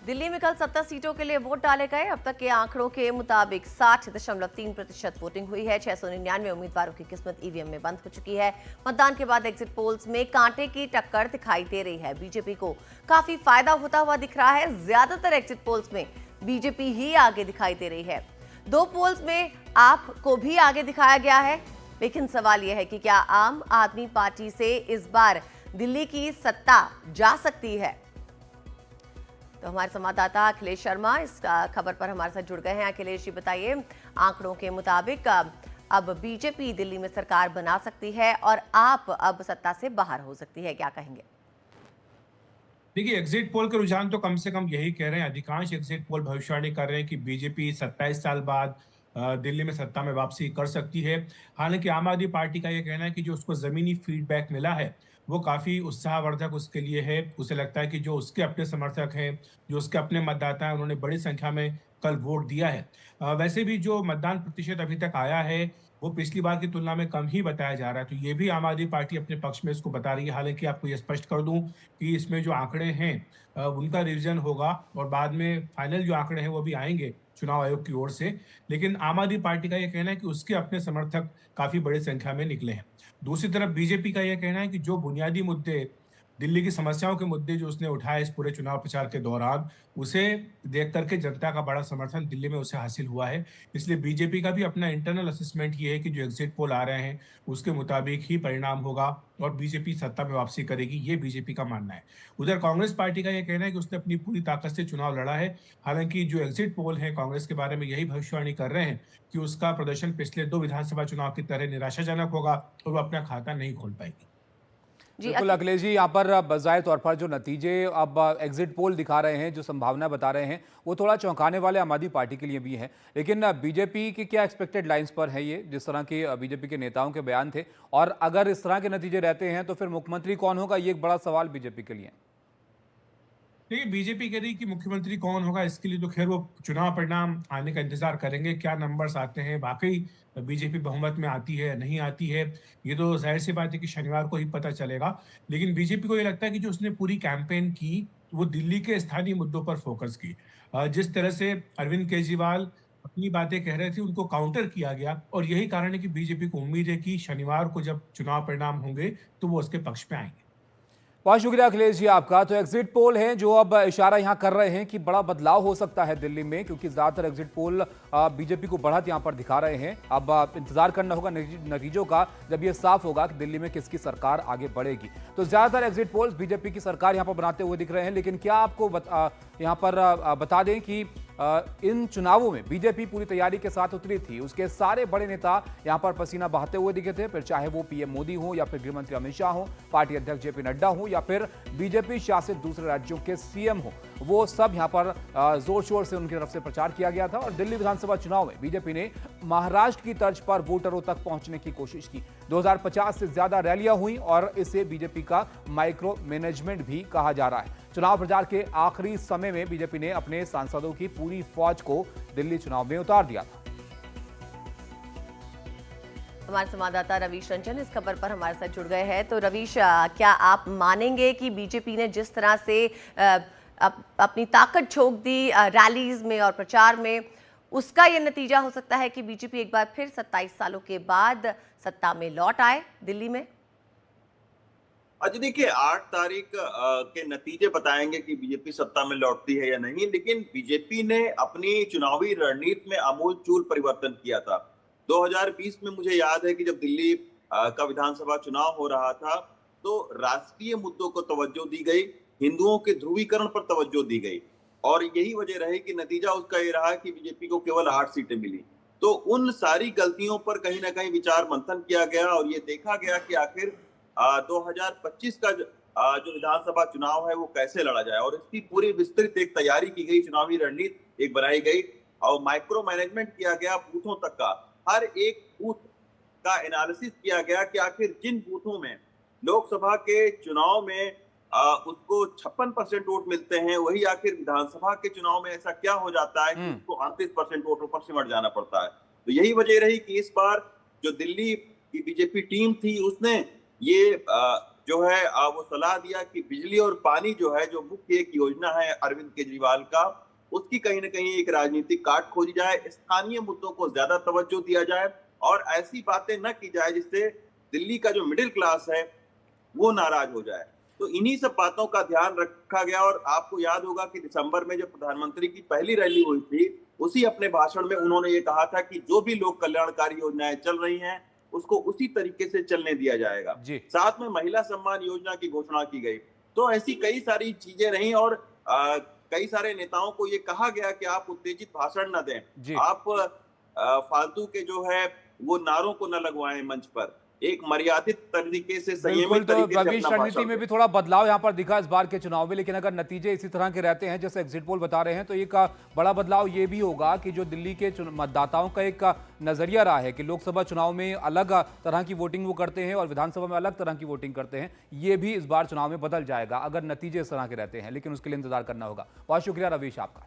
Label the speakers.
Speaker 1: दिल्ली में कल 70 सीटों के लिए वोट डाले गए। अब तक के आंकड़ों के मुताबिक 60.3% वोटिंग हुई है। 699 उम्मीदवारों की किस्मत ईवीएम में बंद हो चुकी है। मतदान के बाद एग्जिट पोल्स में कांटे की टक्कर दिखाई दे रही है। बीजेपी को काफी फायदा होता हुआ दिख रहा है। ज्यादातर एग्जिट पोल्स में बीजेपी ही आगे दिखाई दे रही है। 2 पोल्स में आप को भी आगे दिखाया गया है। लेकिन सवाल यह है कि क्या आम आदमी पार्टी से इस बार दिल्ली की सत्ता जा सकती है? तो हमारे संवाददाता अखिलेश शर्मा इस खबर पर हमारे साथ जुड़ गए हैं। अखिलेश जी, बताइए, आंकड़ों के मुताबिक अब बीजेपी दिल्ली में सरकार बना सकती है और आप अब सत्ता से बाहर हो सकती है, क्या कहेंगे?
Speaker 2: देखिए, एग्जिट पोल के रुझान तो कम से कम यही कह रहे हैं। अधिकांश एग्जिट पोल भविष्यवाणी कर रहे हैं कि बीजेपी 27 साल बाद दिल्ली में सत्ता में वापसी कर सकती है। हालांकि आम आदमी पार्टी का यह कहना है कि जो उसको जमीनी फीडबैक मिला है वो काफी उत्साहवर्धक उसके लिए है। उसे लगता है कि जो उसके अपने समर्थक हैं, जो उसके अपने मतदाता हैं, उन्होंने बड़ी संख्या में कल वोट दिया है। वैसे भी जो मतदान प्रतिशत अभी तक आया है वो पिछली बार की तुलना में कम ही बताया जा रहा है, तो ये भी आम आदमी पार्टी अपने पक्ष में इसको बता रही है। हालांकि आपको ये स्पष्ट कर दूं कि इसमें जो आंकड़े हैं उनका रिवीजन होगा और बाद में फाइनल जो आंकड़े हैं वो भी आएंगे चुनाव आयोग की ओर से। लेकिन आम आदमी पार्टी का यह कहना है कि उसके अपने समर्थक काफी बड़ी संख्या में निकले हैं। दूसरी तरफ बीजेपी का यह कहना है कि जो बुनियादी मुद्दे, दिल्ली की समस्याओं के मुद्दे जो उसने उठाए इस पूरे चुनाव प्रचार के दौरान, उसे देख करके जनता का बड़ा समर्थन दिल्ली में उसे हासिल हुआ है। इसलिए बीजेपी का भी अपना इंटरनल असेसमेंट ये है कि जो एग्जिट पोल आ रहे हैं उसके मुताबिक ही परिणाम होगा और बीजेपी सत्ता में वापसी करेगी, ये बीजेपी का मानना है। उधर कांग्रेस पार्टी का यह कहना है कि उसने अपनी पूरी ताकत से चुनाव लड़ा है। हालांकि जो एग्जिट पोल है कांग्रेस के बारे में यही भविष्यवाणी कर रहे हैं कि उसका प्रदर्शन पिछले 2 विधानसभा चुनाव की तरह निराशाजनक होगा और वो अपना खाता नहीं खोल पाएगी।
Speaker 1: जी
Speaker 3: बिल्कुल अखिलेश जी, यहाँ पर बजाय तौर पर जो नतीजे अब एग्जिट पोल दिखा रहे हैं, जो संभावना बता रहे हैं, वो थोड़ा चौंकाने वाले आम आदमी पार्टी के लिए भी है। लेकिन बीजेपी की क्या एक्सपेक्टेड लाइंस पर है ये, जिस तरह के बीजेपी के नेताओं के बयान थे, और अगर इस तरह के नतीजे रहते हैं तो फिर मुख्यमंत्री कौन होगा, ये एक बड़ा सवाल बीजेपी के लिए।
Speaker 2: देखिए, बीजेपी कह रही कि मुख्यमंत्री कौन होगा इसके लिए तो खैर वो चुनाव परिणाम आने का इंतजार करेंगे। क्या नंबर्स आते हैं, वाकई बीजेपी बहुमत में आती है या नहीं आती है, ये तो जाहिर सी बात है कि शनिवार को ही पता चलेगा। लेकिन बीजेपी को ये लगता है कि जो उसने पूरी कैंपेन की वो दिल्ली के स्थानीय मुद्दों पर फोकस की। जिस तरह से अरविंद केजरीवाल अपनी बातें कह रहे थे उनको काउंटर किया गया और यही कारण है कि बीजेपी को उम्मीद है कि शनिवार को जब चुनाव परिणाम होंगे तो वो उसके पक्ष में आएंगे।
Speaker 3: बहुत शुक्रिया अखिलेश जी आपका। तो एग्जिट पोल हैं जो अब इशारा यहां कर रहे हैं कि बड़ा बदलाव हो सकता है दिल्ली में, क्योंकि ज्यादातर एग्जिट पोल बीजेपी को बढ़त यहां पर दिखा रहे हैं। अब इंतजार करना होगा नतीजों का, जब यह साफ होगा कि दिल्ली में किसकी सरकार आगे बढ़ेगी। तो ज्यादातर एग्जिट पोल्स बीजेपी की सरकार यहां पर बनाते हुए दिख रहे हैं। लेकिन क्या आपको यहां पर बता दें कि इन चुनावों में बीजेपी पूरी तैयारी के साथ उतरी थी। उसके सारे बड़े नेता यहां पर पसीना बहाते हुए दिखे थे, फिर चाहे वो पीएम मोदी हो या फिर गृहमंत्री अमित शाह हो, पार्टी अध्यक्ष जेपी नड्डा हो या फिर बीजेपी शासित दूसरे राज्यों के सीएम हो। वो सब यहां पर जोर शोर से उनकी तरफ से प्रचार किया गया था। और दिल्ली विधानसभा चुनाव में बीजेपी ने महाराष्ट्र की तर्ज पर वोटरों तक पहुंचने की कोशिश की। 2050 से ज्यादा रैलियां हुई और इसे बीजेपी का माइक्रो मैनेजमेंट भी कहा जा रहा है। चुनाव प्रचार के आखिरी समय में बीजेपी ने अपने सांसदों की पूरी फौज को दिल्ली चुनाव में उतार दिया था।
Speaker 1: हमारे संवाददाता रवीश रंजन इस खबर पर हमारे साथ जुड़ गए हैं। तो रवीश, क्या आप मानेंगे कि बीजेपी ने जिस तरह से अपनी ताकत झोंक दी रैलीज में और प्रचार में, उसका यह नतीजा हो सकता है कि बीजेपी एक बार फिर 27 सालों के बाद सत्ता में लौट आए दिल्ली में?
Speaker 4: आज देखिए, 8 तारीख के नतीजे बताएंगे कि बीजेपी सत्ता में लौटती है या नहीं। लेकिन बीजेपी ने अपनी चुनावी रणनीति में आमूलचूल परिवर्तन किया था। 2020 में मुझे याद है कि जब दिल्ली का विधानसभा चुनाव हो रहा था तो राष्ट्रीय मुद्दों को तवज्जो दी गई, हिंदुओं के ध्रुवीकरण पर तवज्जो दी गई और यही वजह रही कि नतीजा उसका ये रहा कि बीजेपी को केवल 8 सीटें मिली। तो उन सारी गलतियों पर कहीं ना कहीं विचार मंथन किया गया और ये देखा गया कि आखिर 2025 का जो विधानसभा चुनाव है वो कैसे लड़ा जाए और इसकी पूरी विस्तृत एक तैयारी की गई, चुनावी रणनीति एक बनाई गई और माइक्रो मैनेजमेंट किया गया बूथों तक का। हर एक बूथ का एनालिसिस किया गया कि आखिर जिन बूथों में लोकसभा के चुनाव में उसको 56% वोट मिलते हैं, वही आखिर विधानसभा के चुनाव में ऐसा क्या हो जाता है कि उसको 38% वोटों पर सिमट जाना पड़ता है। तो यही वजह रही कि इस बार जो दिल्ली की बीजेपी टीम थी उसने ये जो है वो सलाह दिया कि बिजली और पानी जो है, जो मुख्य एक योजना है अरविंद केजरीवाल का, उसकी कहीं ना कहीं एक राजनीतिक काट खोजी जाए, स्थानीय मुद्दों को ज्यादा तवज्जो दिया जाए और ऐसी बातें न की जाए जिससे दिल्ली का जो मिडिल क्लास है वो नाराज हो जाए। तो इन्हीं सब बातों का ध्यान रखा गया और आपको याद होगा कि दिसंबर में जब प्रधानमंत्री की पहली रैली हुई थी, उसी अपने भाषण में उन्होंने ये कहा था कि जो भी लोक कल्याणकारी योजनाएं चल रही हैं उसको उसी तरीके से चलने दिया जाएगा।
Speaker 3: जी।
Speaker 4: साथ में महिला सम्मान योजना की घोषणा की गई। तो ऐसी कई सारी चीजें रही और कई सारे नेताओं को ये कहा गया कि आप उत्तेजित भाषण न दें,
Speaker 3: जी।
Speaker 4: आप फालतू के जो है वो नारों को न लगवाएं मंच पर, एक मर्यादित तरीके से,
Speaker 3: बिल्कुल।
Speaker 4: संयमित
Speaker 3: तो
Speaker 4: तरीके से
Speaker 3: भविष्य
Speaker 4: अपना
Speaker 3: रणनीति
Speaker 4: भाषण
Speaker 3: में
Speaker 4: दें।
Speaker 3: भी थोड़ा बदलाव यहाँ पर दिखा इस बार के चुनाव में, लेकिन अगर नतीजे इसी तरह के रहते हैं जैसे एग्जिट पोल बता रहे हैं तो एक बड़ा बदलाव ये भी होगा कि जो दिल्ली के मतदाताओं का एक नजरिया रहा है कि लोकसभा चुनाव में अलग तरह की वोटिंग वो करते हैं और विधानसभा में अलग तरह की वोटिंग करते हैं, ये भी इस बार चुनाव में बदल जाएगा अगर नतीजे इस तरह के रहते हैं, लेकिन उसके लिए इंतजार करना होगा। बहुत शुक्रिया रवीश आपका।